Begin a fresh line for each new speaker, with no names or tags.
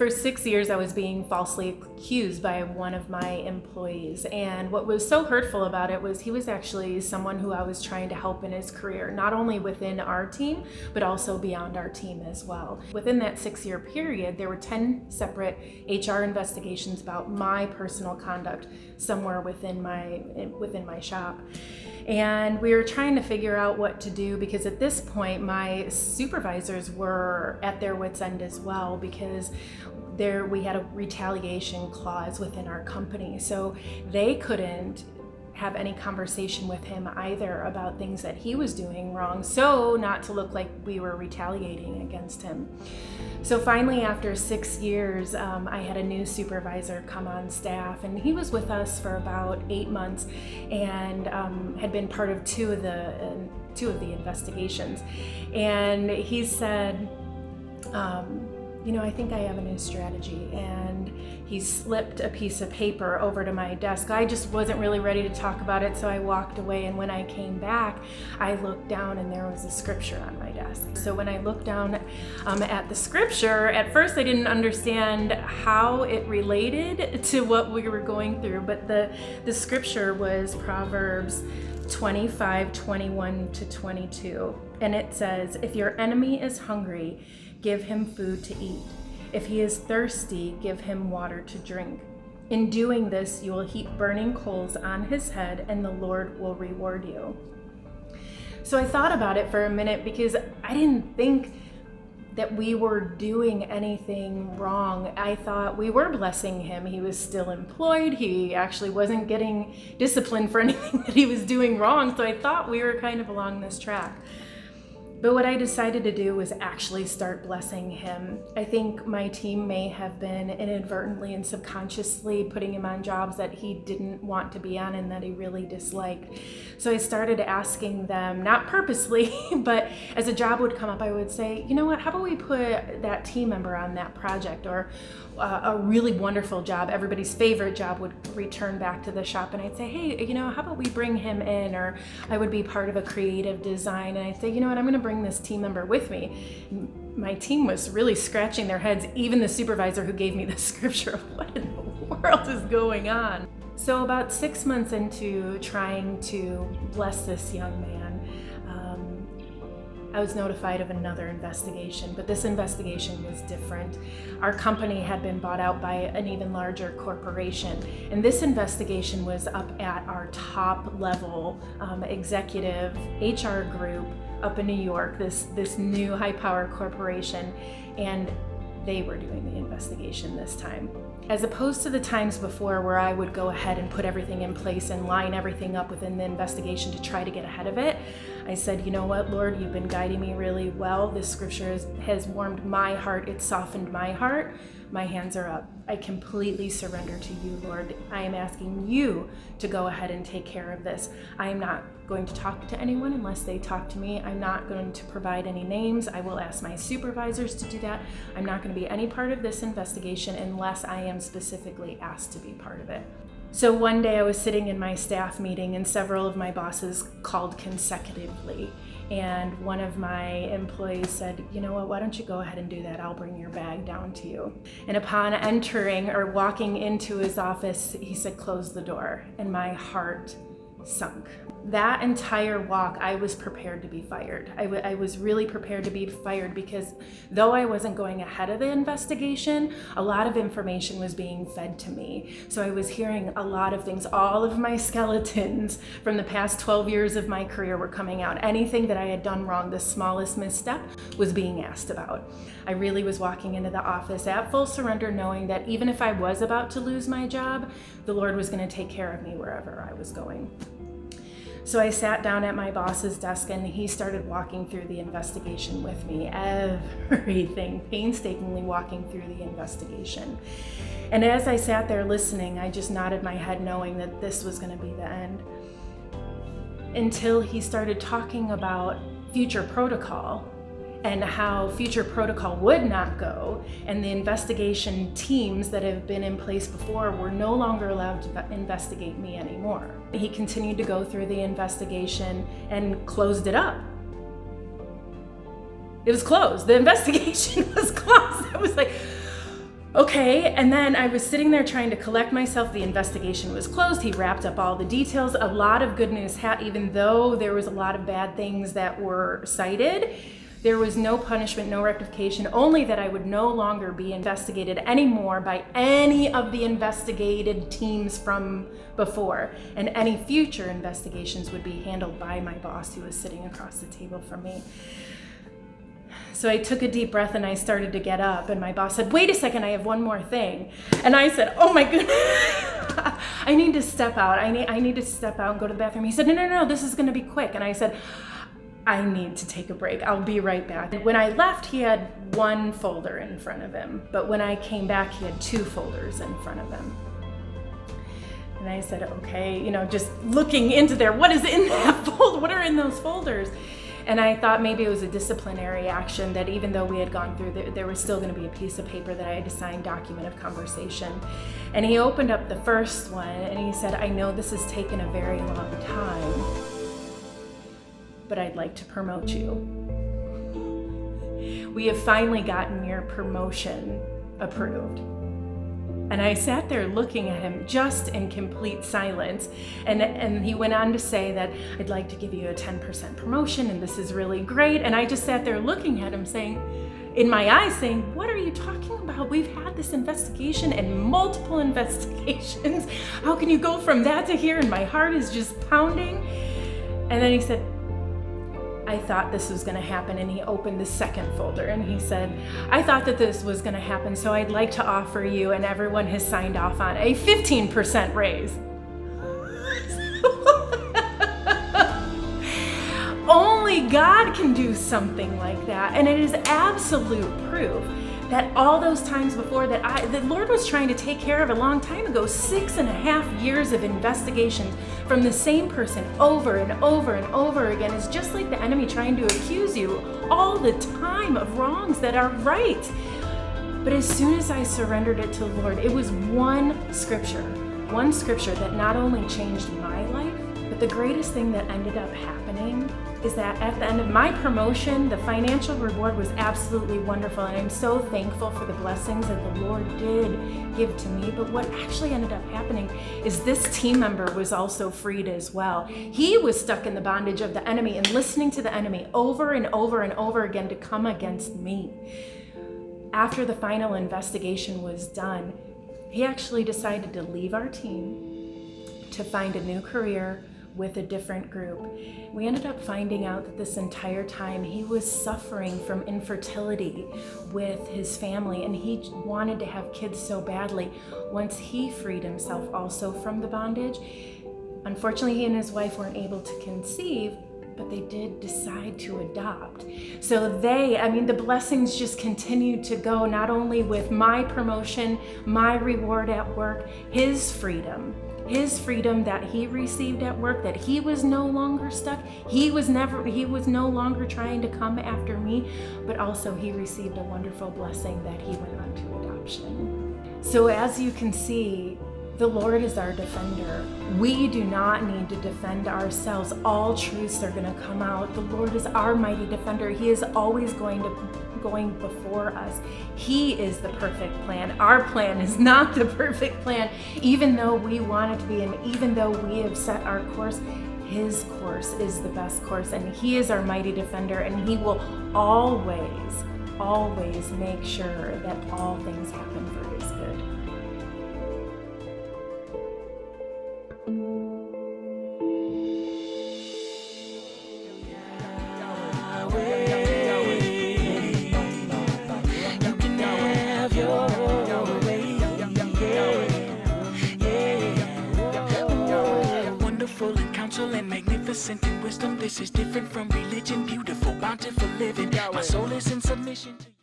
For 6 years, I was being falsely accused by one of my employees. And what was so hurtful about it was he was actually someone who I was trying to help in his career, not only within our team, but also beyond our team as well. Within that 6-year period, there were 10 separate HR investigations about my personal conduct somewhere within my shop. And we were trying to figure out what to do, because at this point my supervisors were at their wits' end as well, because we had a retaliation clause within our company, so they couldn't have any conversation with him either about things that he was doing wrong, so not to look like we were retaliating against him. So finally, after 6 years, I had a new supervisor come on staff, and he was with us for about 8 months and had been part of two of the investigations. And he said, I think I have a new strategy. And he slipped a piece of paper over to my desk. I just wasn't really ready to talk about it, so I walked away. And when I came back, I looked down and there was a scripture on my desk. So when I looked down at the scripture, at first I didn't understand how it related to what we were going through, but the scripture was Proverbs 25:21-22. And it says, "If your enemy is hungry, give him food to eat. If he is thirsty, give him water to drink. In doing this, you will heap burning coals on his head, and the Lord will reward you." So I thought about it for a minute, because I didn't think that we were doing anything wrong. I thought we were blessing him. He was still employed. He actually wasn't getting disciplined for anything that he was doing wrong. So I thought we were kind of along this track. But what I decided to do was actually start blessing him. I think my team may have been inadvertently and subconsciously putting him on jobs that he didn't want to be on and that he really disliked. So I started asking them, not purposely, but as a job would come up, I would say, you know what, how about we put that team member on that project? Or a really wonderful job, everybody's favorite job, would return back to the shop, and I'd say, hey, how about we bring him in? Or I would be part of a creative design, and I'd say, you know what, I'm gonna bring this team member with me. My team was really scratching their heads, even the supervisor who gave me the scripture, of what in the world is going on? So about 6 months into trying to bless this young man, I was notified of another investigation, but this investigation was different. Our company had been bought out by an even larger corporation, and this investigation was up at our top level executive HR group up in New York, this new high-power corporation, and they were doing the investigation this time. As opposed to the times before where I would go ahead and put everything in place and line everything up within the investigation to try to get ahead of it, I said, you know what, Lord, you've been guiding me really well. This scripture has warmed my heart. It's softened my heart. My hands are up. I completely surrender to you, Lord. I am asking you to go ahead and take care of this. I am not going to talk to anyone unless they talk to me. I'm not going to provide any names. I will ask my supervisors to do that. I'm not going to be any part of this investigation unless I am specifically asked to be part of it. So one day I was sitting in my staff meeting, and several of my bosses called consecutively. And one of my employees said, you know what, why don't you go ahead and do that? I'll bring your bag down to you. And upon entering or walking into his office, he said, close the door. And my heart sunk. That entire walk, I was prepared to be fired. I was really prepared to be fired, because though I wasn't going ahead of the investigation, a lot of information was being fed to me. So I was hearing a lot of things. All of my skeletons from the past 12 years of my career were coming out. Anything that I had done wrong, the smallest misstep, was being asked about. I really was walking into the office at full surrender, knowing that even if I was about to lose my job, the Lord was going to take care of me wherever I was going. So I sat down at my boss's desk, and he started walking through the investigation with me, everything, painstakingly walking through the investigation. And as I sat there listening, I just nodded my head, knowing that this was going to be the end. Until he started talking about future protocol and how future protocol would not go, and the investigation teams that have been in place before were no longer allowed to investigate me anymore. He continued to go through the investigation and closed it up. It was closed. The investigation was closed. I was like, Okay, and then I was sitting there trying to collect myself. The investigation was closed. He wrapped up all the details. A lot of good news, even though there was a lot of bad things that were cited, there was no punishment, no rectification, only that I would no longer be investigated anymore by any of the investigated teams from before. And any future investigations would be handled by my boss, who was sitting across the table from me. So I took a deep breath and I started to get up, and my boss said, "Wait a second, I have one more thing." And I said, "Oh my goodness, I need to step out. I need to step out and go to the bathroom." He said, No, this is gonna be quick. And I said, "I need to take a break. I'll be right back." When I left, he had one folder in front of him, but when I came back, he had two folders in front of him. And I said, okay, just looking into there, what is in that folder? What are in those folders? And I thought maybe it was a disciplinary action, that even though we had gone through, there was still going to be a piece of paper that I had to sign, document of conversation. And he opened up the first one and he said, "I know this has taken a very long time, but I'd like to promote you. We have finally gotten your promotion approved." And I sat there looking at him just in complete silence. And he went on to say that, "I'd like to give you a 10% promotion, and this is really great." And I just sat there looking at him saying, in my eyes saying, "What are you talking about? We've had this investigation and multiple investigations. How can you go from that to here?" And my heart is just pounding. And then he said, "I thought this was gonna happen." And he opened the second folder and he said, "I thought that this was gonna happen, so I'd like to offer you," and everyone has signed off on, "a 15% raise." Only God can do something like that. And it is absolute proof that all those times before that the Lord was trying to take care of a long time ago, 6.5 years of investigations from the same person over and over and over again, is just like the enemy trying to accuse you all the time of wrongs that are right. But as soon as I surrendered it to the Lord, it was one scripture that not only changed my life, but the greatest thing that ended up happening is that at the end of my promotion, the financial reward was absolutely wonderful, and I'm so thankful for the blessings that the Lord did give to me. But what actually ended up happening is this team member was also freed as well. He was stuck in the bondage of the enemy and listening to the enemy over and over and over again to come against me. After the final investigation was done, he actually decided to leave our team to find a new career with a different group. We ended up finding out that this entire time he was suffering from infertility with his family, and he wanted to have kids so badly. Once he freed himself also from the bondage, unfortunately he and his wife weren't able to conceive, but they did decide to adopt. So the blessings just continued to go, not only with my promotion, my reward at work, his freedom that he received at work, that he was no longer stuck. He was no longer trying to come after me, but also he received a wonderful blessing that he went on to adoption. So as you can see, the Lord is our defender. We do not need to defend ourselves. All truths are going to come out. The Lord is our mighty defender. He is always going before us. He is the perfect plan. Our plan is not the perfect plan, even though we want it to be, and even though we have set our course, his course is the best course, and he is our mighty defender, and he will always make sure that all things happen for his good.
And magnificent in wisdom, this is different from religion, beautiful, bountiful living. My soul is in submission to you.